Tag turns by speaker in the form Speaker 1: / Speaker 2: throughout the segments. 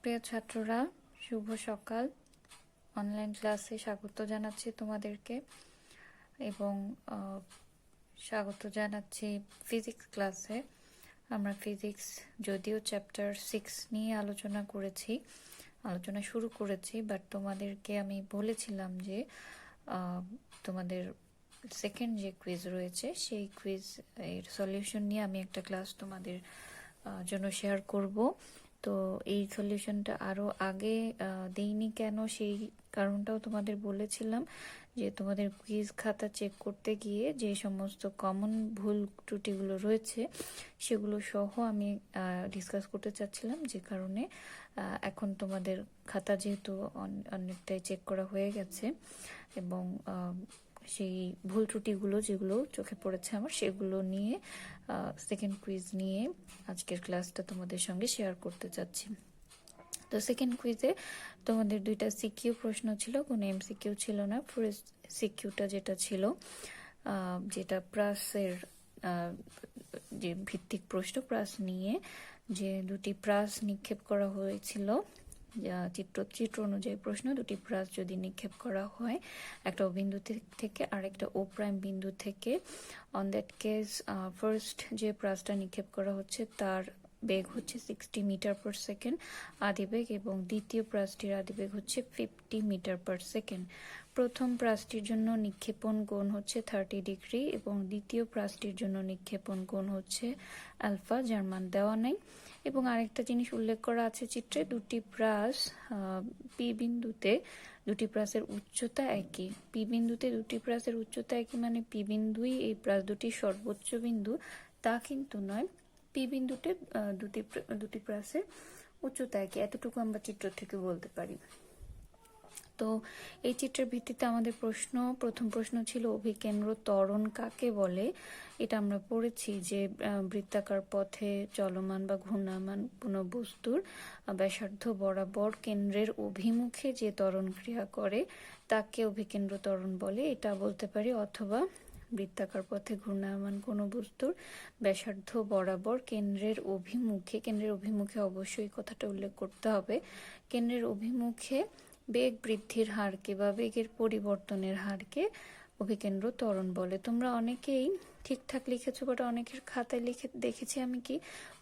Speaker 1: প্রিয় ছাত্ররা, শুভ সকাল। অনলাইন ক্লাসে স্বাগত জানাচ্ছি তোমাদেরকে এবং স্বাগত জানাচ্ছি ফিজিক্স ক্লাসে। আমরা ফিজিক্স যদিও চ্যাপ্টার 6 নিয়ে আলোচনা শুরু করেছি, বাট তোমাদেরকে আমি বলেছিলাম যে তোমাদের সেকেন্ড যে কুইজ রয়েছে সেই কুইজ এর সলিউশন নিয়ে আমি একটা ক্লাস তোমাদের জন্য শেয়ার করব। তো এই সলিউশনটা আরও আগে দেইনি কেন, সেই কারণটাও তোমাদের বলেছিলাম যে তোমাদের কুইজ খাতা চেক করতে গিয়ে যে সমস্ত কমন ভুল ত্রুটিগুলো রয়েছে সেগুলো সহ আমি ডিসকাস করতে চাচ্ছিলাম, যে কারণে এখন তোমাদের খাতা যেহেতু অনেকটাই চেক করা হয়ে গেছে এবং সেই ভুল ত্রুটিগুলো যেগুলো চোখে পড়েছে আমার, সেগুলো নিয়ে সেকেন্ড কুইজ নিয়ে আজকের ক্লাসটা তোমাদের সঙ্গে শেয়ার করতে চাচ্ছি। তো সেকেন্ড কুইজে তোমাদের 2টা সিকিউ প্রশ্ন ছিল, কোনো এমসিকিউ ছিল না। ফার্স্ট সিকিউটা যেটা ছিল, যেটা প্রাসের যে ভিত্তিক প্রশ্ন, প্রাস নিয়ে যে 2টি প্রাস নিক্ষেপ করা হয়েছিল, চিত্র অনুযায়ী প্রশ্ন, 2টি প্রাস যদি নিক্ষেপ করা হয় একটা ও বিন্দু থেকে আর একটা ও প্রাইম বিন্দু থেকে, অন দ্যাট কেস ফার্স্ট যে প্রাসটা নিক্ষেপ করা হচ্ছে তার বেগ হচ্ছে 60 মিটার পার সেকেন্ড আদিবেগ, এবং দ্বিতীয় প্রাসটির আদিবেগ হচ্ছে 50 মিটার পার সেকেন্ড। প্রথম প্রাসটির জন্য নিক্ষেপণ কোণ হচ্ছে 30 ডিগ্রি এবং দ্বিতীয় প্রাসটির জন্য নিক্ষেপণ কোণ হচ্ছে আলফা, যার মান দেওয়া নাই। এবং আরেকটা জিনিস উল্লেখ করা আছে চিত্রে, 2টি প্রাস পি বিন্দুতে 2টি প্রাসের উচ্চতা একই। পি বিন্দুতে 2টি প্রাসের উচ্চতা একই মানে পি বিন্দুই এই প্রাস দুটির সর্বোচ্চ বিন্দু, তা কিন্তু নয়। পি বিন্দুতে দুটি প্রাসের উচ্চতা একই, এতটুকু আমরা চিত্র থেকে বলতে পারি। তো এই চিত্রের ভিত্তিতে আমাদের প্রথম প্রশ্ন ছিল অভিকেন্দ্র ত্বরণ কাকে বলে। এটা আমরা পড়েছি যে বৃত্তাকার পথে চলমান বা ঘূর্ণায়মান কোনো বস্তুর ব্যাসার্ধ বরাবর কেন্দ্রের অভিমুখে যে ত্বরণ ক্রিয়া করে তাকে অভিকেন্দ্র ত্বরণ বলে, এটা বলতে পারি। অথবা বৃত্তাকার পথে ঘূর্ণায়মান কোনো বস্তুর ব্যাসার্ধ বরাবর কেন্দ্রের অভিমুখে অবশ্যই কথাটা উল্লেখ করতে হবে, কেন্দ্রের অভিমুখে বেগ বৃদ্ধির হারকে বা বেগের পরিবর্তনের হারকে অভিকেন্দ্র ত্বরণ বলে। তোমরা অনেকেই ঠিকঠাক লিখেছো, বাট অনেকের খাতায় লিখে দেখেছি আমি কি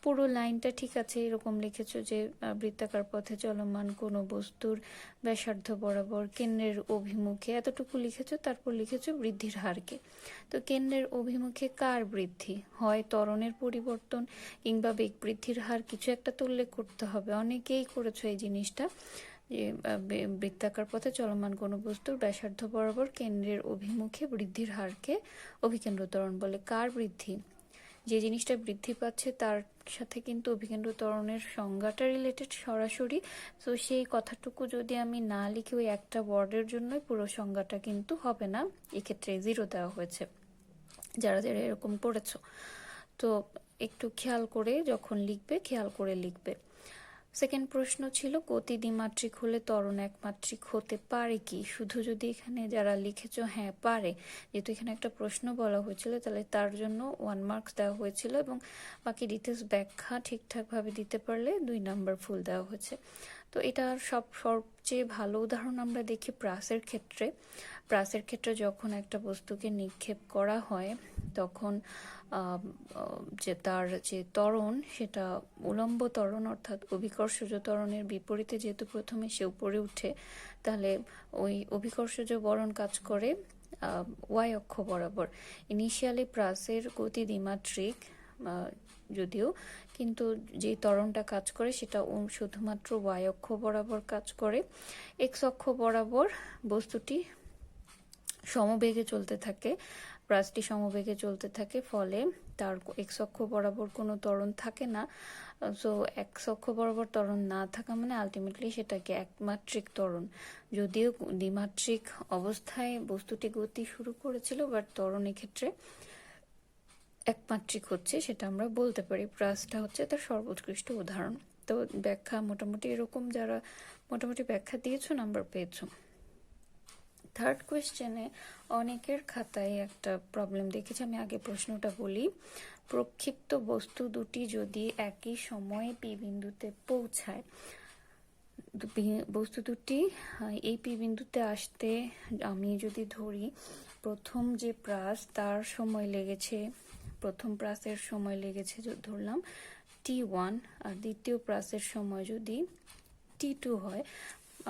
Speaker 1: পুরো লাইনটা ঠিক আছে এরকম লিখেছো যে বৃত্তাকার পথে চলমান কোনো বস্তুর ব্যাসার্ধ বরাবর কেন্দ্রের অভিমুখে এতটুকু লিখেছো, তারপর লিখেছো বৃদ্ধির হারকে। তো কেন্দ্রের অভিমুখে কার বৃদ্ধি হয়, ত্বরণের পরিবর্তন কিংবা বেগ বৃদ্ধির হার, কিছু একটা তো উল্লেখ করতে হবে। অনেকেই করেছো এই জিনিসটা, যে বৃত্তাকার পথে চলমান কোনো বস্তুর ব্যাসার্ধ বরাবর কেন্দ্রের অভিমুখে বৃদ্ধির হারকে অভিকেন্দ্র ত্বরণ বলে। কার বৃদ্ধি? যে জিনিসটা বৃদ্ধি পাচ্ছে তার সাথে কিন্তু অভিকেন্দ্র ত্বরণের সংজ্ঞাটা রিলেটেড সরাসরি। তো সেই কথাটুকু যদি আমি না লিখে ওই একটা ওয়ার্ডের জন্যই পুরো সংজ্ঞাটা কিন্তু হবে না, এক্ষেত্রে 0 দেওয়া হয়েছে যারা যারা এরকম পড়েছো। তো একটু খেয়াল করে যখন লিখবে, খেয়াল করে লিখবে। সেকেন্ড প্রশ্ন ছিল গতি দ্বিমাত্রিক হলে ত্বরণ একমাত্রিক হতে পারে কি। শুধু যদি এখানে যারা লিখেছো হ্যাঁ পারে, যেহেতু এখানে একটা প্রশ্ন বলা হয়েছিল তাহলে তার জন্য 1 মার্কস দেওয়া হয়েছিল, এবং বাকি ডিটেলস ব্যাখ্যা ঠিকঠাকভাবে দিতে পারলে 2 নাম্বার ফুল দেওয়া হয়েছে। তো এটার সবচেয়ে ভালো উদাহরণ আমরা দেখি প্রাসের ক্ষেত্রে যখন একটা বস্তুকে নিক্ষেপ করা হয় তখন যে তার যে ত্বরণ সেটা উলম্ব ত্বরণ অর্থাৎ অভিকর্ষজ ত্বরণের বিপরীতে যেহেতু প্রথমে সে উপরে উঠে, তাহলে ওই অভিকর্ষজ বরণ কাজ করে ওয়াই অক্ষ বরাবর। ইনিশিয়ালি প্রাসের গতি দ্বিমাত্রিক যদিও, কিন্তু যে ত্বরণটা কাজ করে সেটা শুধুমাত্র ওয়াই অক্ষ বরাবর কাজ করে। এক্স অক্ষ বরাবর বস্তুটি সমবেগে চলতে থাকে, প্রাসটি সমবেগে চলতে থাকে, ফলে তার এক্স অক্ষ বরাবর কোনো ত্বরণ থাকে না। সো এক্স অক্ষ বরাবর ত্বরণ না থাকা মানে আলটিমেটলি সেটাকে একমাত্রিক ত্বরণ। যদিও দ্বিমাত্রিক অবস্থায় বস্তুটি গতি শুরু করেছিল, বাট ত্বরণ এক্ষেত্রে একমাত্রিক হচ্ছে, সেটা আমরা বলতে পারি। প্রাসটা হচ্ছে তার সর্বোৎকৃষ্ট উদাহরণ। তো ব্যাখ্যা মোটামুটি এরকম, যারা মোটামুটি ব্যাখ্যা দিয়েছো নাম্বার পেয়েছো। থার্ড কোয়েশ্চেনে অনেকের খাতায় একটা প্রবলেম দেখেছি, আমি আগে প্রশ্নটা বলি। প্রক্ষিপ্ত বস্তু দুটি যদি একই সময়ে পি বিন্দুতে পৌঁছায় বস্তু দুটি এই পি বিন্দুতে আসতে আমি যদি ধরি প্রথম যে প্রাস তার সময় লেগেছে, প্রথম প্রাসের সময় লেগেছে ধরলাম T1, আর দ্বিতীয় প্রাসের সময় যদি T2 হয়।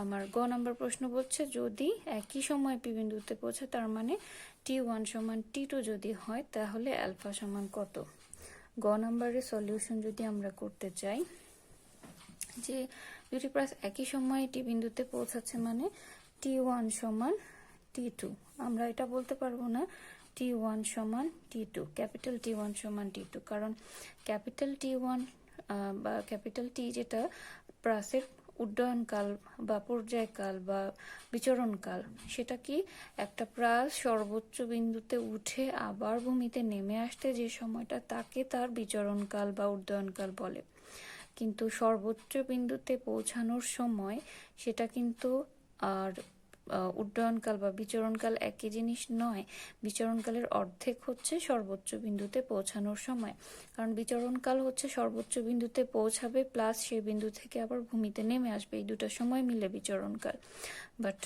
Speaker 1: আমার গ নাম্বার প্রশ্ন বলছে যদি একই সময় পি বিন্দুতে পৌঁছে, তার মানে T1 সমান T2 যদি হয় তাহলে আলফা সমান কত। গ নাম্বারের সলিউশন যদি আমরা করতে চাই, যে দুটি প্রাস একই সময়ে টি বিন্দুতে পৌঁছাচ্ছে মানে T1 সমান T2। আমরা এটা বলতে পারবো না T1 সমান T2, ক্যাপিটাল T1 সমান T2, কারণ ক্যাপিটাল T1 বা ক্যাপিটাল টি যেটা প্রাসের উড্ডয়নকাল বা পর্যায়কাল বা বিচরণকাল, সেটা কি একটা প্রাস সর্বোচ্চ বিন্দুতে উঠে আবার ভূমিতে নেমে আসতে যে সময়টা, তাকে তার বিচরণকাল বা উড্ডয়নকাল বলে। কিন্তু সর্বোচ্চ বিন্দুতে পৌঁছানোর সময় সেটা কিন্তু আর উড্ডয়নকাল বা বিচরণকাল একই জিনিস নয়। বিচরণকালের অর্ধেক হচ্ছে সর্বোচ্চ বিন্দুতে পৌঁছানোর সময়, কারণ বিচরণকাল হচ্ছে সর্বোচ্চ বিন্দুতে পৌঁছাবে প্লাস সেই বিন্দু থেকে আবার ভূমিতে নেমে আসবে, এই দুটো সময় মিলে বিচরণকাল। বাট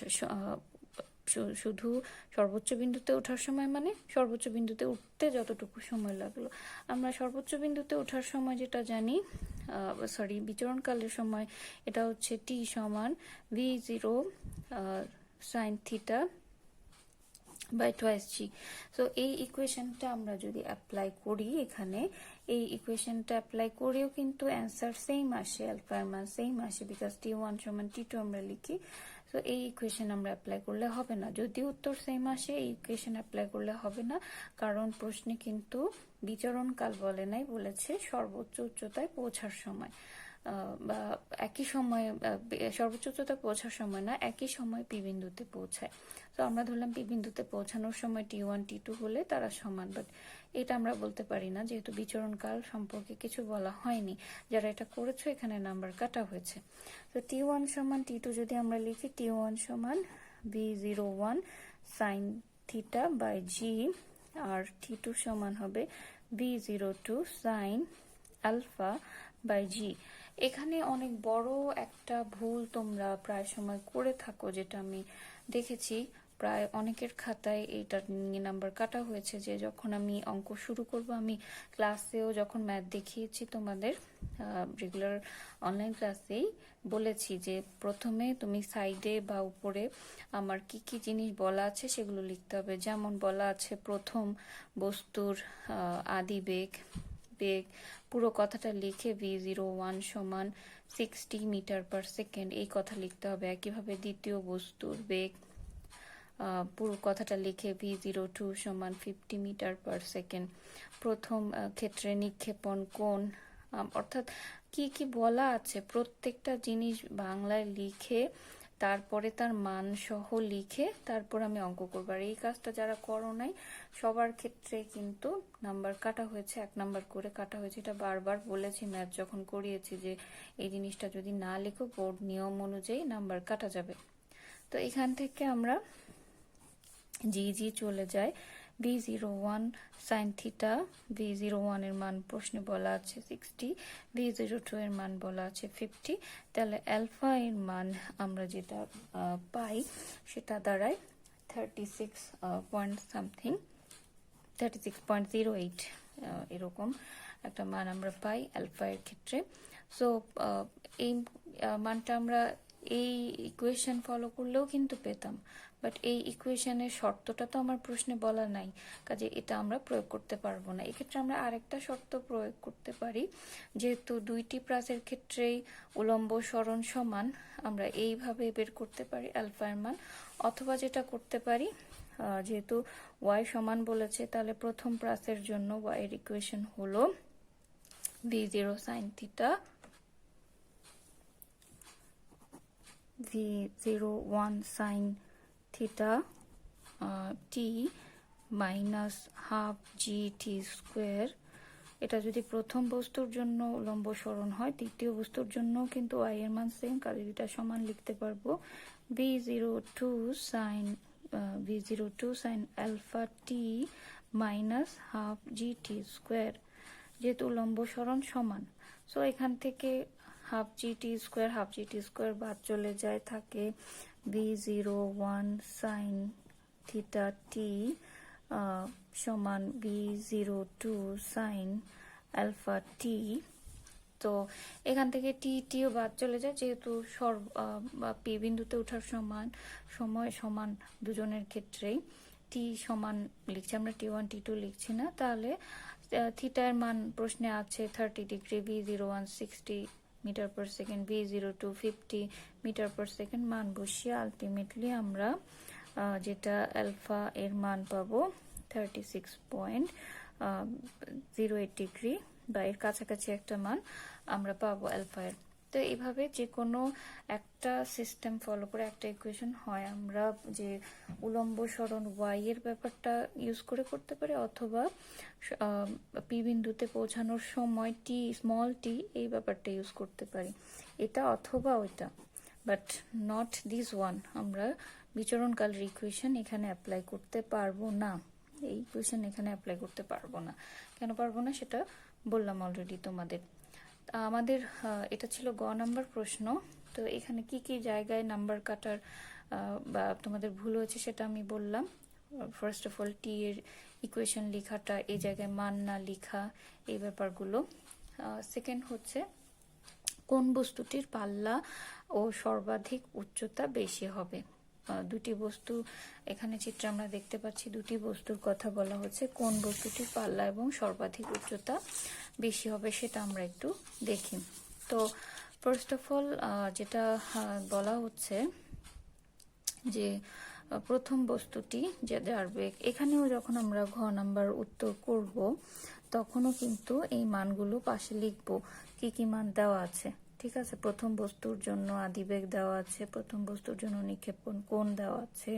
Speaker 1: শুধু সর্বোচ্চ বিন্দুতে ওঠার সময় মানে সর্বোচ্চ বিন্দুতে উঠতে যতটুকু সময় লাগলো। আমরা সর্বোচ্চ বিন্দুতে ওঠার সময় যেটা জানি, বিচরণকালের সময় এটা হচ্ছে টি সমান V0 sine theta by twice g. So এই ইকুয়েশনটা আমরা যদি অ্যাপ্লাই করি এখানে, এই ইকুয়েশনটা অ্যাপ্লাই করেও কিন্তু অ্যান্সার সেম আসে, আলফার মান সেম আসে, বিকজ T1 সমান T2 আমরা লিখি। সো এই ইকুয়েশন আমরা অ্যাপ্লাই করলে হবে না, যদি উত্তর সেম আসে এই ইকুয়েশন অ্যাপ্লাই করলে হবে না, কারণ প্রশ্নে কিন্তু বিচরণকাল বলে নাই, বলেছে সর্বোচ্চ উচ্চতায় পৌঁছার সময় বা একই সময়ে, সর্বোচ্চ উচ্চতায় পৌঁছার সময় না, একই সময় পি বিন্দুতে পৌঁছায়। তো আমরা ধরলাম পি বিন্দুতে পৌঁছানোর সময় T1 T2 হলে তারা সমান, বাট এটা আমরা বলতে পারি না যেহেতু বিচরণকাল সম্পর্কে কিছু বলা হয়নি। যারা এটা করেছো এখানে নাম্বার কাটা হয়েছে। তো T1 সমান T2 যদি আমরা লিখি, T1 সমান V01 sine theta by g, আর T2 সমান হবে V02 sine alpha by g. এখানে অনেক বড় একটা ভুল তোমরা প্রায় সময় করে থাকো, যেটা আমি দেখেছি প্রায় অনেকের খাতায় এইটা নিয়ে নাম্বার কাটা হয়েছে, যে যখন আমি অঙ্ক শুরু করব, আমি ক্লাসেও যখন ম্যাথ দেখিয়েছি তোমাদের রেগুলার অনলাইন ক্লাসেই বলেছি যে প্রথমে তুমি সাইডে বা উপরে আমার কি কি জিনিস বলা আছে সেগুলো লিখতে হবে। যেমন বলা আছে প্রথম বস্তুর আদি বেগ, পুরো কথাটা লিখে V01 সমান 60 মিটার পার সেকেন্ড এই কথা লিখতে হবে। একইভাবে দ্বিতীয় বস্তুর বেগ, পুরো কথাটা লিখে V02 সমান 50 মিটার পার সেকেন্ড। প্রথম ক্ষেত্রে নিক্ষেপণ কোণ, অর্থাৎ কি কি বলা আছে প্রত্যেকটা জিনিস বাংলায় লিখে তারপরে তার মান সহ লিখে তারপর আমি অঙ্ক করবো। আর এই কাজটা যারা করো নাই সবার ক্ষেত্রে কিন্তু নাম্বার কাটা হয়েছে, 1 নাম্বার করে কাটা হয়েছে। এটা বারবার বলেছি ম্যাথ যখন করিয়েছি যে এই জিনিসটা যদি না লিখো বোর্ড নিয়ম অনুযায়ী নাম্বার কাটা যাবে। তো এখান থেকে আমরা জি চলে যায় V01 সাইন থিটা, V01 এর মান প্রশ্নে বলা আছে 60, V02 এর মান বলা আছে 50, তাহলে আলফা এর মান আমরা যেটা পাই সেটা দাঁড়ায় 36 পয়েন্ট সামথিং, 36.08 এরকম একটা মান আমরা পাই আলফা এর ক্ষেত্রে। সো এই মানটা আমরা এই ইকুয়েশন ফলো করলেও কিন্তু পেতাম, বাট এই ইকুয়েশনের শর্তটা তো আমার প্রশ্নে বলা নাই, কাজে এটা আমরা প্রয়োগ করতে পারবো না। এক্ষেত্রে আমরা আরেকটা শর্ত প্রয়োগ করতে পারি, যেহেতু দুইটি প্রাসের ক্ষেত্রেই উলম্ব সরণ সমান, আমরা এইভাবে বের করতে পারি আলফার মান। অথবা যেটা করতে পারি, যেহেতু y সমান বলেছে, তাহলে প্রথম প্রাসের জন্য y এর ইকুয়েশন হলো V0 sine theta V01 sine theta t minus half g t square. এটা যদি প্রথম বস্তুর জন্য উলম্ব সরণ হয়, দ্বিতীয় বস্তুর জন্য কিন্তু y এর মান সেম, কাজে দুটা সমান লিখতে পারবো। V02 sine alpha t minus half g t square, যেহেতু উলম্ব সরণ সমান। সো এখান থেকে হাফ জিটি স্কোয়ার বাদ চলে যায়, থাকে v01 সাইন থিটা টি সমান v02 সাইন আলফা টি। তো এখান থেকে টিও বাদ চলে যায়, যেহেতু পি বিন্দুতে ওঠার সময় সমান দুজনের ক্ষেত্রেই। টি সমান লিখছি আমরা, T1 T2 লিখছি না। তাহলে থিটার মান প্রশ্নে আছে 30 degree, v01 60 metre per second, v02 50 metre per second. মান বসিয়ে আলটিমেটলি আমরা যেটা আলফা এর মান পাবো 36.08 ডিগ্রি, বা এর কাছাকাছি একটা মান আমরা পাবো আলফা এর। তো এইভাবে যে কোনো একটা সিস্টেম ফলো করে একটা ইকুয়েশন হয় আমরা যে উলম্ব সরণ ওয়াই এর ব্যাপারটা ইউজ করে করতে পারি, অথবা পি বিন্দুতে পৌঁছানোর সময় টি স্মল টি এই ব্যাপারটা ইউজ করতে পারি, এটা অথবা ওইটা, বাট নট দিস ওয়ান। আমরা বিচরণকালের ইকুয়েশন এখানে অ্যাপ্লাই করতে পারবো না, এই ইকুয়েশন এখানে অ্যাপ্লাই করতে পারবো না। কেন পারবো না সেটা বললাম অলরেডি তোমাদের। আমাদের এটা ছিল গ নাম্বার প্রশ্ন। তো এখানে কি কি জায়গায় নাম্বার কাটার বা তোমাদের ভুল হয়েছে সেটা আমি বললাম। ফার্স্ট অফ অল টি এর ইকুয়েশন লেখাটা, এই জায়গায় মান না লেখা, এই ব্যাপারগুলো। সেকেন্ড হচ্ছে কোন বস্তুটির পাল্লা ও সর্বাধিক উচ্চতা বেশি হবে। দুটি বস্তু এখানে চিত্রে আমরা দেখতে পাচ্ছি, দুটি বস্তুর কথা বলা হচ্ছে, কোন বস্তুটির পাল্লা এবং সর্বাধিক উচ্চতা বেশি হবে সেটা আমরা একটু দেখি। তো ফার্স্ট অফ অল যেটা বলা হচ্ছে যে প্রথম বস্তুটি যে যার বেগ, এখানেও যখন আমরা ঘ নাম্বার উত্তর করব তখনও কিন্তু এই মানগুলো পাশে লিখবো, কি কি মান দেওয়া আছে। ঠিক আছে, প্রথম বস্তুর জন্য আদিবেগ দেওয়া আছে, প্রথম বস্তুর জন্য নিক্ষেপণ কোণ দেওয়া আছে,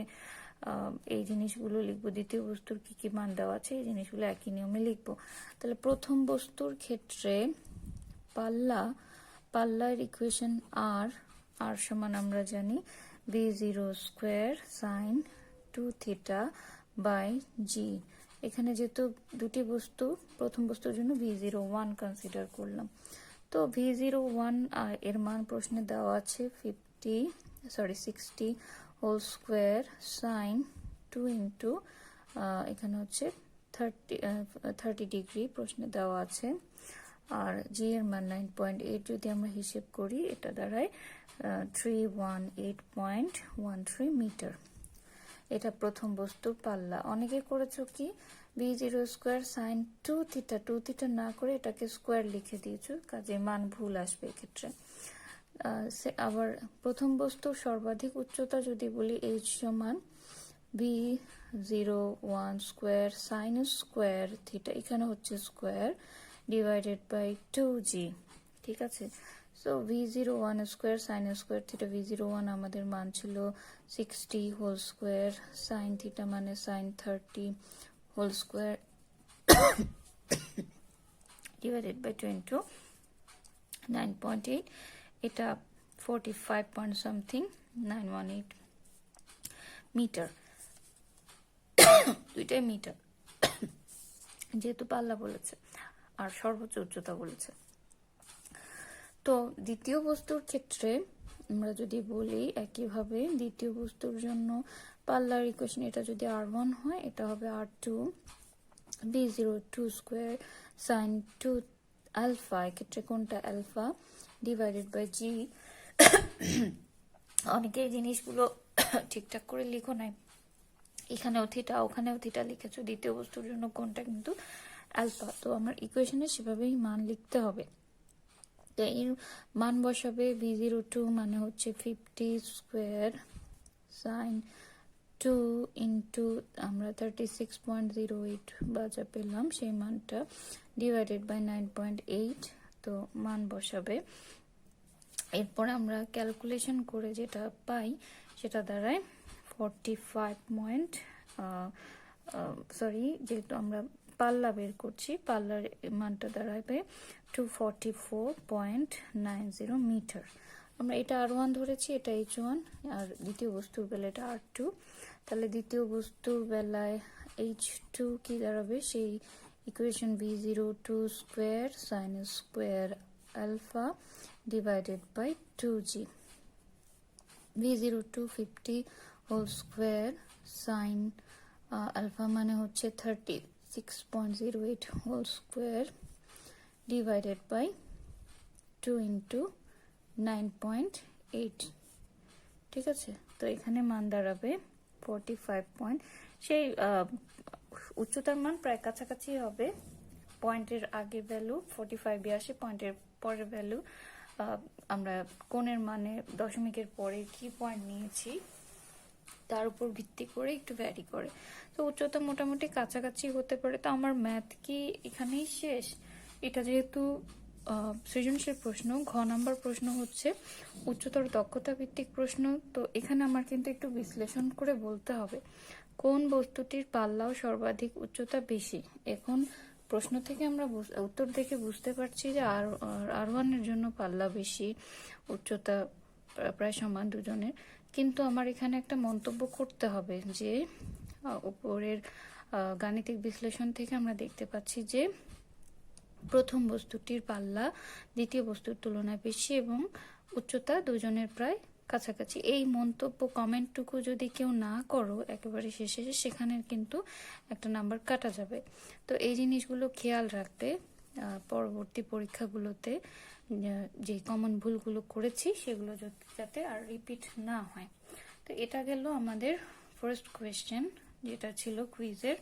Speaker 1: এই জিনিসগুলো লিখবো। দ্বিতীয় বস্তুর কি কি মান দেওয়া আছে এই জিনিসগুলো একই নিয়মে লিখবো। তাহলে প্রথম বস্তুর ক্ষেত্রে পাল্লার ইকুয়েশন আর সমান আমরা জানি v0 square sine 2 theta by g. এখানে যেহেতু দুটি বস্তু, প্রথম বস্তুর জন্য v01 কনসিডার করলাম। তো v01 এর মান প্রশ্নে দেওয়া আছে 60 হোল স্কোয়ার সাইন 2 ইন্টু এখানে হচ্ছে 30 ডিগ্রি প্রশ্নে দেওয়া আছে। আর জি এর মান 9.8, যদি আমরা হিসেব করি এটা দাঁড়ায় 318.13 মিটার। এটা প্রথম বস্তুর পাল্লা। অনেকে করেছো কি v0 স্কোয়ার সাইন 2 থিটা না করে এটাকে স্কোয়ার লিখে দিয়েছো, কাজে মান ভুল আসবে এক্ষেত্রে। আবার প্রথম বস্তুর সর্বাধিক উচ্চতা যদি বলি h সমান v01 square sine square theta, এখানে হচ্ছে স্কোয়ার, ডিভাইডেড বাই 2g। ঠিক আছে, so v01 square sine square theta, v01 আমাদের মান ছিল 60 হোল স্কোয়ার সাইন থিটা মানে sine 30 whole square divided by 2 into 9.8, এটা 45 পয়েন্ট সামথিং 918 মিটার, দুইটাই মিটার যেহেতু পাল্লা বলেছে আর সর্বোচ্চ উচ্চতা বলেছে। তো দ্বিতীয় বস্তুর ক্ষেত্রে আমরা যদি বলি একইভাবে, দ্বিতীয় বস্তুর জন্য পাল্লার ইকুয়েশন এটা যদি r1 হয় এটা হবে r2 v02 square sine 2 alpha, এক্ষেত্রে কোনটা আলফা, ডিভাইডেড বাই জি। অনেকে এই জিনিসগুলো ঠিকঠাক করে লিখো নাই, এখানেও থিটা ওখানেও থিটা লিখেছো, দ্বিতীয় বস্তুর জন্য কোনটা কিন্তু আলফা। তো আমার ইকুয়েশনে সেভাবেই মান লিখতে হবে। তো এর মান বসাবে v02 মানে হচ্ছে 50 স্কোয়ার সাইন 2 ইন্টু আমরা 36.08 বাজা পেলাম সেই মানটা, ডিভাইডেড বাই 9.8। তো মান বসাবে, এরপর আমরা ক্যালকুলেশন করে যেটা পাই সেটা দাঁড়ায় 45 যেহেতু আমরা পাল্লা বের করছি, পাল্লার মানটা দাঁড়াবে 244.90 মিটার। আমরা এটা r1 ধরেছি, এটা h1, আর দ্বিতীয় বস্তুর বেলা এটা r2। তাহলে দ্বিতীয় বস্তুর বেলায় h2 কি দাঁড়াবে, সেই equation v02 square sine square alpha divided by 2g. v0 250 whole square sine alpha মানে হচ্ছে 36.08 whole square divided by 2 into 9.8। ঠিক আছে, তো এখানে মান দাঁড়াবে 45 সেই উচ্চতার মান প্রায় কাছাকাছি হবে। পয়েন্টের আগে ভ্যালু 45 আসে, পয়েন্টের পরের ভ্যালু আমরা কোণের মানে দশমিকের পরে কি পয়েন্ট নিয়েছি তার উপর ভিত্তি করে একটু ভ্যারি করে। তো উচ্চতা মোটামুটি কাছাকাছি হতে পারে। তো আমার ম্যাথ কি এখানেই শেষ? এটা যেহেতু সৃজনশীল প্রশ্ন, ঘ নাম্বার প্রশ্ন হচ্ছে উচ্চতর দক্ষতা ভিত্তিক প্রশ্ন, তো এখানে আমার কিন্তু একটু বিশ্লেষণ করে বলতে হবে কোন বস্তুটির পাল্লাও সর্বাধিক উচ্চতা বেশি। এখন প্রশ্ন থেকে আমরা উত্তর দেখে বুঝতে পারছি যে আর1-এর জন্য পাল্লা বেশি, উচ্চতা প্রায় সমান দুজনের, কিন্তু আমার এখানে একটা মন্তব্য করতে হবে যে উপরের গাণিতিক বিশ্লেষণ থেকে আমরা দেখতে পাচ্ছি যে প্রথম বস্তুটির পাল্লা দ্বিতীয় বস্তুর তুলনায় বেশি এবং উচ্চতা দুজনের প্রায় কাছাকাছি। এই মন্তব্য কমেন্টটুকু যদি কেউ না করো একেবারে শেষে, সেখানে কিন্তু একটা নাম্বার কাটা যাবে। তো এই জিনিসগুলো খেয়াল রাখবে পরবর্তী পরীক্ষাগুলোতে যে কমন ভুলগুলো করেছি সেগুলো যাতে আর রিপিট না হয়। তো এটা গেল আমাদের ফার্স্ট কোয়েশ্চেন, যেটা ছিল কুইজের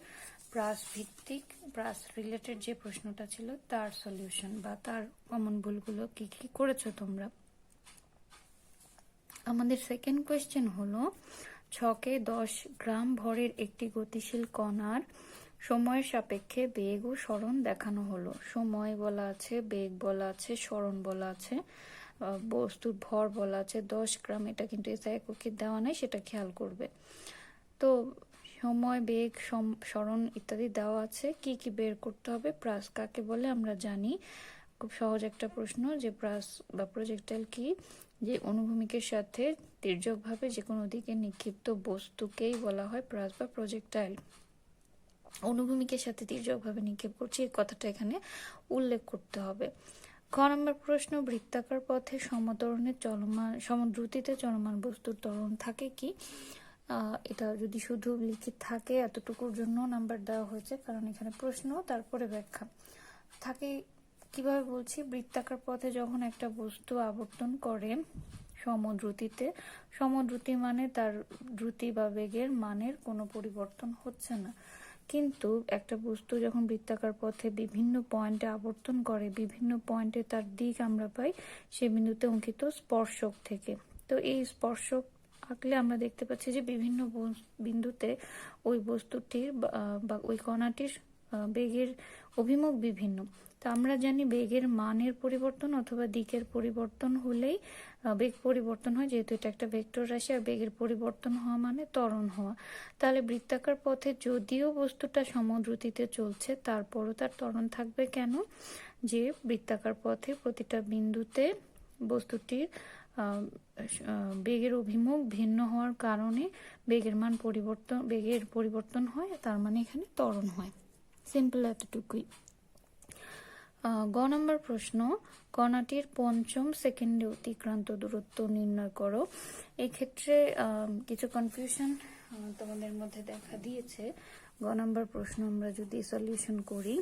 Speaker 1: প্রাস ভিত্তিক, প্রাস রিলেটেড যে প্রশ্নটা ছিল তার সলিউশন বা তার কমন ভুলগুলো কি কি করেছো তোমরা। আমাদের সেকেন্ড কোয়েশ্চেন হলো ছকে 10 গ্রাম ভরের একটি গতিশীল কণার সময়ের সাপেক্ষে বেগ ও সরণ দেখানো হলো। সময় বলা আছে, বেগ বলা আছে, সরণ বলা আছে, বস্তুর ভর বলা আছে 10 গ্রাম। এটা কিন্তু এসআই এককে দেওয়া নাই, সেটা খেয়াল করবে। তো সময়, বেগ, সরণ ইত্যাদি দেওয়া আছে, কি কি বের করতে হবে। প্রাস কাকে বলে আমরা জানি, খুব সহজ একটা প্রশ্ন, যে প্রাস বা প্রজেক্টাইল কি, যে অনুভূমিকের সাথে তির্যকভাবে যে কোনো দিকে নিক্ষিপ্ত বস্তুকেই বলা হয় প্রাস বা প্রজেক্টাইল। অনুভূমিকের সাথে তির্যকভাবে নিক্ষেপ করছি এই কথাটা এখানে উল্লেখ করতে হবে। খ নম্বর প্রশ্ন, বৃত্তাকার পথে সমতরণের সমদ্রুতিতে চলমান বস্তুর ত্বরণ থাকে কি। এটা যদি শুধু লিখিত থাকে এতটুকুর জন্য নাম্বার দেওয়া হয়েছে, কারণ এখানে প্রশ্ন তারপরে ব্যাখ্যা থাকে। কিভাবে বলছি, বৃত্তাকার পথে যখন একটা বস্তু আবর্তন করে সমদ্রুতিতে, সমদ্রুতি মানে তার দ্রুতি বা বেগের মানের কোনো পরিবর্তন হচ্ছে না, কিন্তু একটা বস্তু যখন বৃত্তাকার পথে বিভিন্ন পয়েন্টে আবর্তন করে, বিভিন্ন পয়েন্টে তার দিক আমরা পাই সে বিন্দুতে অঙ্কিত স্পর্শক থেকে। তো এই স্পর্শক আঁকলে আমরা দেখতে পাচ্ছি যে বিভিন্ন বিন্দুতে ওই বস্তুটির বা ওই কণাটির বেগের অভিমুখ বিভিন্ন। তো আমরা জানি বেগের মানের পরিবর্তন অথবা দিকের পরিবর্তন হলেই বেগ পরিবর্তন হয়, যেহেতু এটা একটা ভেক্টর রাশি, আর বেগের পরিবর্তন হওয়া মানে ত্বরণ হওয়া। তাহলে বৃত্তাকার পথে যদিও বস্তুটা সমদ্রুতিতে চলছে, তারপরও তার ত্বরণ থাকবে। কেন? যে বৃত্তাকার পথে প্রতিটা বিন্দুতে বস্তুটির বেগের অভিমুখ ভিন্ন হওয়ার কারণে বেগের পরিবর্তন হয়, তার মানে এখানে ত্বরণ হয়। সিম্পল এতটুকুই। গ নম্বর প্রশ্ন, কণাটির পঞ্চম সেকেন্ডে অতিক্রান্ত দূরত্ব নির্ণয় করো। এক্ষেত্রে কিছু কনফিউশন তোমাদের মধ্যে দেখা দিয়েছে। গ নম্বর প্রশ্ন আমরা যদি সলিউশন করি,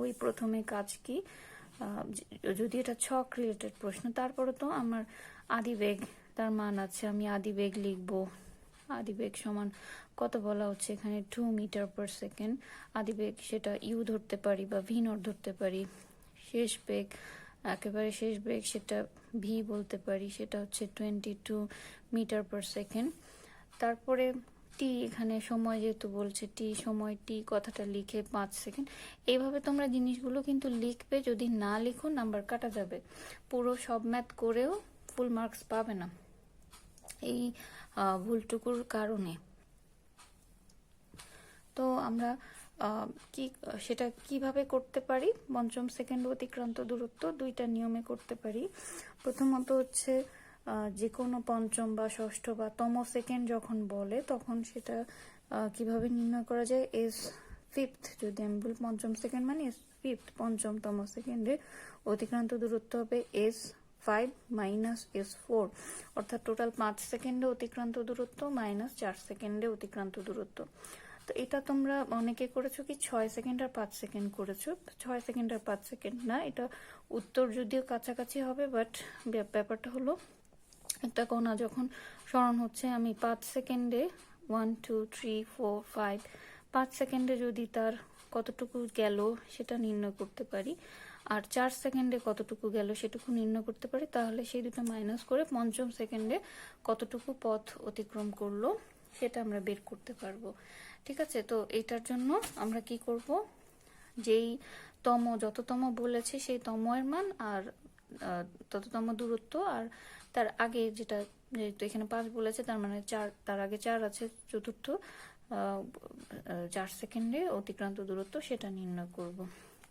Speaker 1: ওই প্রথমে কাজ কি, যদি এটা ছক রিলেটেড প্রশ্ন, তারপরে তো আমার আদিবেগ তার মান আছে, আমি আদিবেগ লিখব। আদিবেগ সমান কত বলা হচ্ছে এখানে 2 মিটার পার সেকেন্ড। আদিবেগ সেটা ইউ ধরতে পারি বা ভি নট ধরতে পারি। শেষ বেগ, একেবারে শেষ বেগ, সেটা ভি বলতে পারি, সেটা হচ্ছে 22 মিটার পার সেকেন্ড। তারপরে টি, এখানে সময় যেহেতু বলছে টি, সময় টি কথাটা লিখে 5 সেকেন্ড। এইভাবে তোমরা জিনিসগুলো কিন্তু লিখবে, যদি না লিখো নাম্বার কাটা যাবে। পুরো সব ম্যাথ করেও ফুল মার্কস পাবে না এই ভুলটুকুর কারণে। তো আমরা সেটা কিভাবে করতে পারি, পঞ্চম সেকেন্ড অতিক্রান্ত দূরত্ব দুইটা নিয়মে করতে পারি। প্রথমত হচ্ছে যে কোনো পঞ্চম বা ষষ্ঠ বা তম সেকেন্ড যখন বলে তখন সেটা কিভাবে নির্ণয় করা যায়, এস ফিফথ, যদি আমি বলি পঞ্চম সেকেন্ড মানে এস ফিফথ, পঞ্চমতম সেকেন্ডে অতিক্রান্ত দূরত্ব হবে এস 5 মাইনাস S4, অর্থাৎ টোটাল 5 সেকেন্ডে অতিক্রান্ত দূরত্ব মাইনাস 4 সেকেন্ডে অতিক্রান্ত দূরত্ব। তো এটা তোমরা অনেকে করেছো কি 6 সেকেন্ড আর 5 সেকেন্ড করেছো। 6 সেকেন্ড আর 5 সেকেন্ড না, এটা উত্তর যদিও কাছাকাছি হবে, বাট ব্যাপারটা হলো একটা কণা যখন সরণ হচ্ছে, আমি 5 সেকেন্ডে 1 2 3 4 5 5 সেকেন্ডে যদি তার কতটুকু গেল সেটা নির্ণয় করতে পারি, আর 4 সেকেন্ডে কতটুকু গেল সেটুকু নির্ণয় করতে পারি, তাহলে সেই দুটো মাইনাস করে পঞ্চম সেকেন্ডে কতটুকু পথ অতিক্রম করলো সেটা আমরা বের করতে পারবো। ঠিক আছে, তো এটার জন্য আমরা কি করব, যেই যততম বলেছে সেই তমের মান আর তততম দূরত্ব, আর তার আগে যেটা, যেহেতু এখানে 5 বলেছে তার মানে 4, তার আগে 4 আছে, চতুর্থ 4 সেকেন্ডে অতিক্রান্ত দূরত্ব সেটা নির্ণয় করব।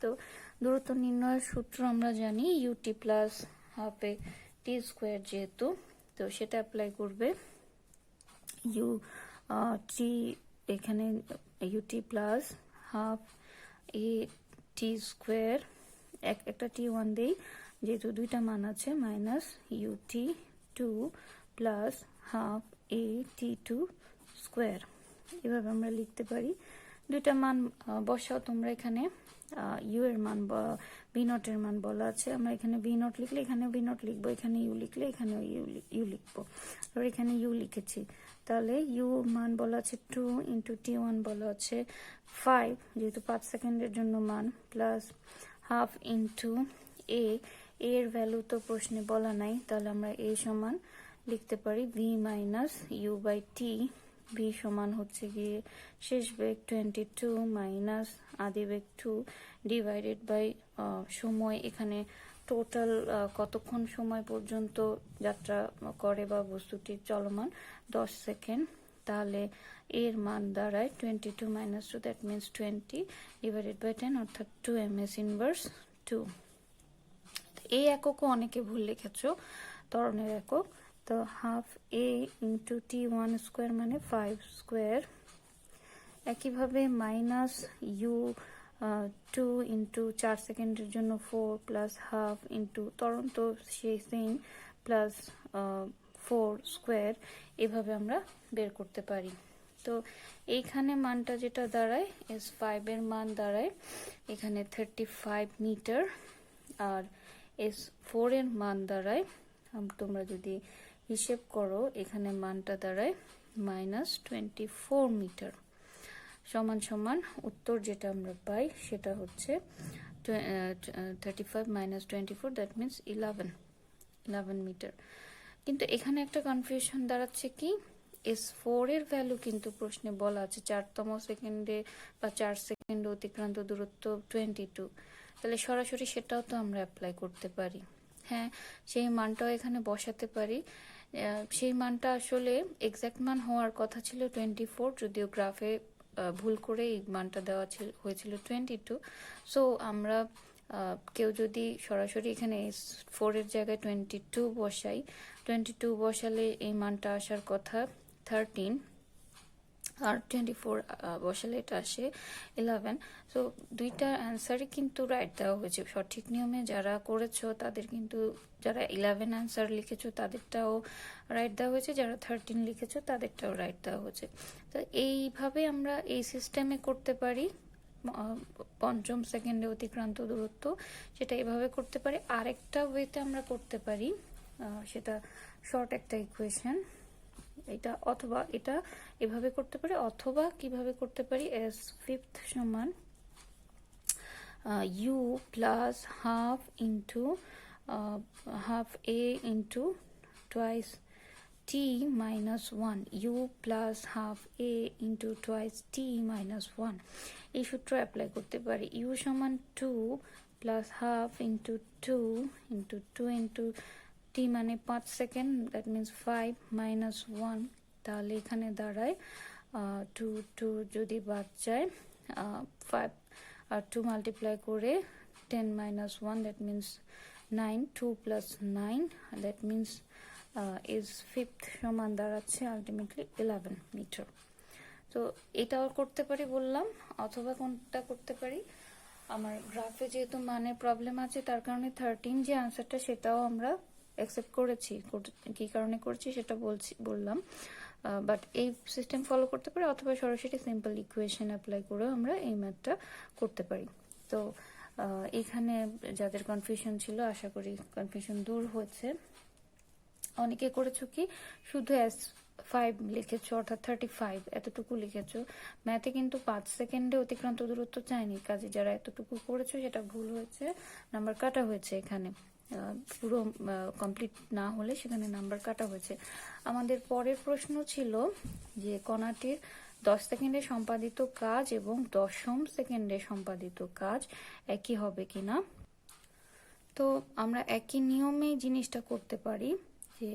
Speaker 1: তো দূরত্ব নির্ণয়ের সূত্র আমরা জানি u t plus half a t square, যেহেতু তো সেটা অ্যাপ্লাই করবে। ইউ টি, এখানে u t plus half a t square, একটা টি ওয়ান দেই যেহেতু দুইটা মান আছে, minus u t two plus half a t two square. এভাবে আমরা লিখতে পারি। দুইটা মান বসাও তোমরা, এখানে ইউ এর মান বা বি নট এর মান বলা আছে, আমরা এখানে বি নট লিখলে এখানে বি নট লিখবো, এখানে ইউ লিখলে এখানে ইউ লিখবো, আর এখানে ইউ লিখেছি। তাহলে ইউ মান বলা আছে 2 ইন্টু টি ওয়ান বলা আছে 5, যেহেতু 5 সেকেন্ডের জন্য মান, প্লাস হাফ ইন্টু এর ভ্যালু তো প্রশ্নে বলা নাই, তাহলে আমরা এ সমান লিখতে পারি v minus u by t. V সমান হচ্ছে গিয়ে শেষ বেগ 22 মাইনাস আদি বেগ 2 ডিভাইডেড বাই সময়, এখানে টোটাল কতক্ষণ সময় পর্যন্ত যাত্রা করে বা বস্তুটির চলমান 10 সেকেন্ড, তাহলে এর মান দাঁড়ায় 22 minus 2, that means 20 divided by 10, অর্থাৎ 2 ms ইনভার্স 2। এই এককও অনেকে ভুল লিখেছো, ত্বরণের একক। তো half a into T one square মানে 5 স্কোয়ার। একইভাবে মাইনাস ইউ 2 ইন্টু 4 সেকেন্ডের জন্য 4 প্লাস হাফ ইন্টু ত্বরণ তো সেই সেম প্লাস 4 স্কোয়ার, এভাবে আমরা বের করতে পারি। তো এইখানে মানটা যেটা দাঁড়ায় S5 এর মান দাঁড়ায় এখানে 35 মিটার, আর S4 এর মান দাঁড়ায়, তোমরা যদি হিসেব করো এখানে মানটা দাঁড়ায় মাইনাস 24 মিটার। সমান সমান উত্তর যেটা আমরা পাই সেটা হচ্ছে 35 মাইনাস 24, দ্যাট মিনস 11 মিটার। কিন্তু এখানে একটা কনফিউশন দাঁড়াচ্ছে কি, S4 এর ভ্যালু কিন্তু প্রশ্নে বলা আছে 4তম সেকেন্ডে বা 4 সেকেন্ডে অতিক্রান্ত দূরত্ব 22, তাহলে সরাসরি সেটাও তো আমরা অ্যাপ্লাই করতে পারি। হ্যাঁ, সেই মানটাও এখানে বসাতে পারি। সেই মানটা আসলে এক্সাক্ট মান হওয়ার কথা ছিল 24, যদিও গ্রাফে ভুল করে এই মানটা দেওয়া হয়েছিল 22। সো আমরা কেউ যদি সরাসরি এখানে S4 এর জায়গায় 22 বসাই, 22 বসালে এই মানটা আসার কথা 13, আর 24 বসালে এটা আসে 11। সো দুইটা অ্যান্সারই কিন্তু রাইট দেওয়া হয়েছে সঠিক নিয়মে। যারা করেছো তাদের কিন্তু, যারা 11 অ্যান্সার লিখেছো তাদেরটাও রাইট দেওয়া হয়েছে, যারা 13 লিখেছো তাদেরটাও রাইট দেওয়া হয়েছে। তো এইভাবে আমরা এই সিস্টেমে করতে পারি। পঞ্চম সেকেন্ডে অতিক্রান্ত দূরত্ব সেটা এভাবে করতে পারি। আরেকটা ওয়েতে আমরা করতে পারি, সেটা শর্ট একটা ইকুয়েশন, এটা অথবা এটা এভাবে করতে পারি, অথবা কিভাবে করতে পারি, S5 সমান u plus half into half a into twice t minus 1, u plus half a into twice t minus 1। এই সূত্র অ্যাপ্লাই করতে পারি। ইউ সমান 2 plus half into 2 into 2 into t মানে 5 সেকেন্ড, দ্যাট মিনস 5 মাইনাস 1, তাহলে এখানে দাঁড়ায় 2 যদি বাদ যায় 5 আর 2 মাল্টিপ্লাই করে 10 minus 1, that means 9, 2 plus 9, that means S5 সমান দাঁড়াচ্ছে আলটিমেটলি 11 মিটার। তো এটাও করতে পারি বললাম, অথবা কোনটা করতে পারি, আমার গ্রাফে যেহেতু মানের প্রবলেম আছে তার কারণে 13 যে আনসারটা সেটাও আমরা অ্যাকসেপ্ট করেছি, কি কারণে করেছি সেটা বললাম। বাট এই সিস্টেম ফলো করতে পারি, অথবা সরাসরি সিম্পল ইকুয়েশন অ্যাপ্লাই করেও আমরা এই ম্যাথটা করতে পারি। তো এখানে যাদের কনফিউশন ছিল, আশা করি কনফিউশন দূর হয়েছে। অনেকে করেছো কি শুধু S5 লিখেছো, অর্থাৎ 35 এতটুকু লিখেছো। ম্যাথে কিন্তু 5 সেকেন্ডে অতিক্রান্ত দূরত্ব চাইনি, কাজে যারা এতটুকু করেছো সেটা ভুল হয়েছে, নাম্বার কাটা হয়েছে। এখানে পুরো কমপ্লিট না হলে সেখানে নাম্বার কাটা হয়েছে। আমাদের পরের প্রশ্ন ছিল যে কণাটির 10 সেকেন্ডে সম্পাদিত কাজ এবং 10ম সেকেন্ডে সম্পাদিত কাজ একই হবে কিনা। তো আমরা একই নিয়মে জিনিসটা করতে পারি, যে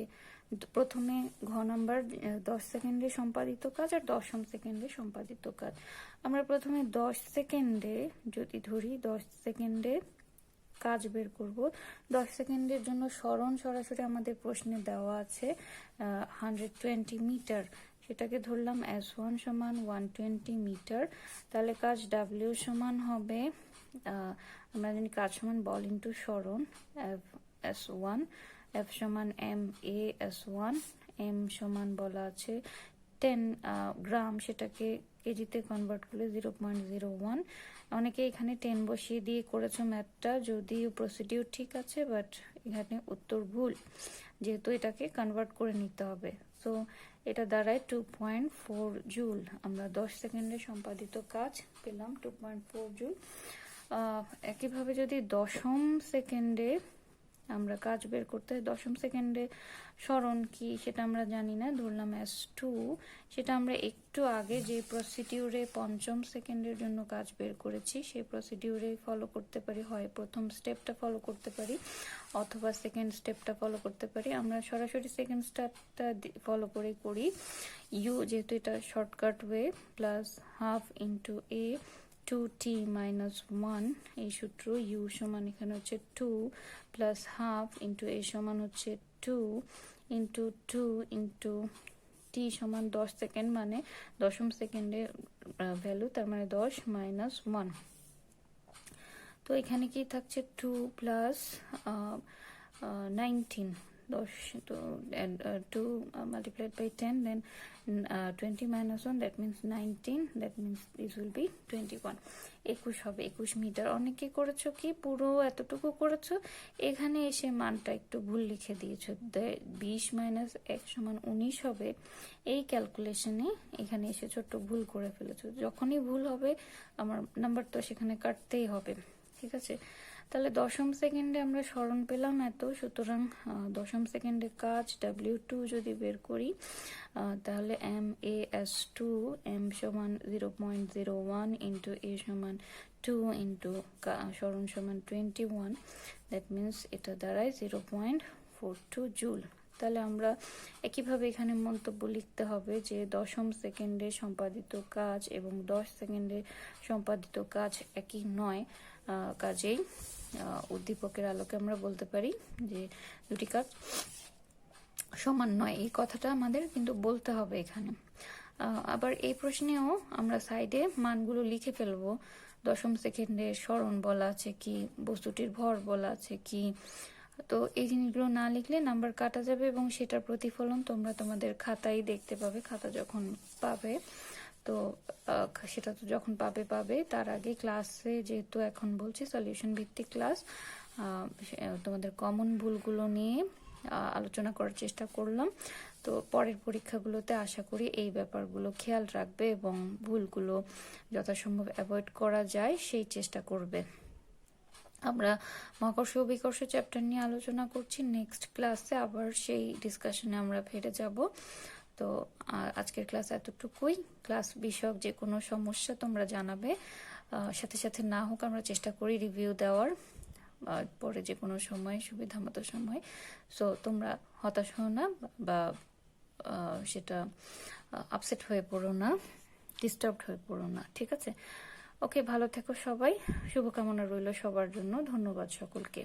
Speaker 1: প্রথমে ঘ নাম্বার 10 সেকেন্ডে সম্পাদিত কাজ আর 10ম সেকেন্ডে সম্পাদিত কাজ। আমরা প্রথমে 10 সেকেন্ডে যদি ধরি, 10 সেকেন্ডে কাজ বের করব। 10 সেকেন্ডের জন্য সরণ সরাসরি আমাদের প্রশ্নে দেওয়া আছে 120 মিটার, সেটাকে ধরলাম S1 সমান 120 মিটার। তাহলে কাজ W সমান হবে, আমরা জানি কাজ সমান বল ইন্টু সরণ, S1, F সমান MA S1, M সমান বলা আছে 10 গ্রাম, সেটাকে কেজিতে কনভার্ট করলে 0.01। অনেকে এখানে 10 বসিয়ে দিয়ে করেছো ম্যাথটা, যদিও প্রসিডিউর ঠিক আছে, বাট এখানে উত্তর ভুল, যেহেতু এটাকে কনভার্ট করে নিতে হবে। সো এটা দাঁড়ায় 2.4 জুল। আমরা 10 সেকেন্ডে সম্পাদিত কাজ পেলাম 2.4 জুল। একইভাবে যদি 10ম সেকেন্ডে আমরা কাজ বের করতে হয়, 10ম সেকেন্ডে সরণ কি সেটা আমরা জানি না, ধরলাম S2। সেটা আমরা একটু আগে যে প্রসিডিউরে 5ম সেকেন্ডের জন্য কাজ বের করেছি সেই প্রসিডিউরে ফলো করতে পারি, হয় প্রথম স্টেপটা ফলো করতে পারি অথবা সেকেন্ড স্টেপটা ফলো করতে পারি। আমরা সরাসরি সেকেন্ড স্টেপটা ফলো করি। ইউ যেহেতু এটা shortcut way, plus half into A 2t minus 1, এই সূত্র। u সমান এখানে হচ্ছে 2 প্লাস হাফ ইন্টু a সমান হচ্ছে 2 ইন্টু 2 ইন্টু t সমান 10 সেকেন্ড, মানে 10ম সেকেন্ডে ভ্যালু, তার মানে 10 মাইনাস 1। তো এখানে কি থাকছে 2 প্লাস 19, 10 তো 2 multiplied by 10, then 20 minus 1, that means 19, that means this will be 21, 21 হবে, 21 মিটার। অনেকে করেছো কি পুরো এতটুকু করেছো, এখানে এসে মানটা একটু ভুল লিখে দিয়েছো, 20 মাইনাস 1 সমান 19 হবে। এই ক্যালকুলেশনে এখানে এসে ছোট্ট ভুল করে ফেলেছো। যখনই ভুল হবে আমার নাম্বার তো সেখানে কাটতেই হবে, ঠিক আছে। তাহলে 10ম সেকেন্ডে আমরা সরণ পেলাম এত, সুতরাং 10ম সেকেন্ডে কাজ W2 যদি বের করি, তাহলে MAS2, M সমান 0.01 ইন্টু A সমান 2 ইন্টু সরণ সমান 21, দ্যাট মিনস এটা দাঁড়ায় 0.42 জুল। তাহলে আমরা একইভাবে এখানে মন্তব্য লিখতে হবে যে 10ম সেকেন্ডে সম্পাদিত কাজ এবং 10 সেকেন্ডে সম্পাদিত কাজ একই নয়, কাজেই উদ্দীপকের আলোকে আমরা বলতে পারি যে দুটি কাজ সমান নয়। এই কথাটা আমাদের কিন্তু বলতে হবে এখানে। আবার এই প্রশ্নেও আমরা সাইডে মানগুলো লিখে ফেলবো। 10ম সেকেন্ডে সরণ বলা আছে কি, বস্তুটির ভর বলা আছে কি। তো এই জিনিসগুলো না লিখলে নাম্বার কাটা যাবে, এবং সেটার প্রতিফলন তোমরা তোমাদের খাতায় দেখতে পাবে। খাতা যখন পাবে, তো সেটা তো যখন পাবে তার আগে ক্লাসে, যেহেতু এখন বলছি সলিউশন ভিত্তিক ক্লাস, তোমাদের কমন ভুলগুলো নিয়ে আলোচনা করার চেষ্টা করলাম। তো পরের পরীক্ষাগুলোতে আশা করি এই ব্যাপারগুলো খেয়াল রাখবে এবং ভুলগুলো যথাসম্ভব অ্যাভয়েড করা যায় সেই চেষ্টা করবে। আমরা মহাকর্ষ ও বিকর্ষ চ্যাপ্টার নিয়ে আলোচনা করছি, নেক্সট ক্লাসে আবার সেই ডিসকাশনে আমরা ফিরে যাব। তো আজকের ক্লাস এতটুকুই। ক্লাস বিষয়ক যে কোনো সমস্যা তোমরা জানাবে, সাথে সাথে না হোক আমরা চেষ্টা করি রিভিউ দেওয়ার পরে যে কোনো সময়, সুবিধা মতো সময়। সো তোমরা হতাশ হও না বা সেটা আপসেট হয়ে পড়ো না, ডিস্টার্বড হয়ে পড়ো না, ঠিক আছে। ওকে, ভালো থেকো সবাই, শুভকামনা রইল সবার জন্য। ধন্যবাদ সকলকে।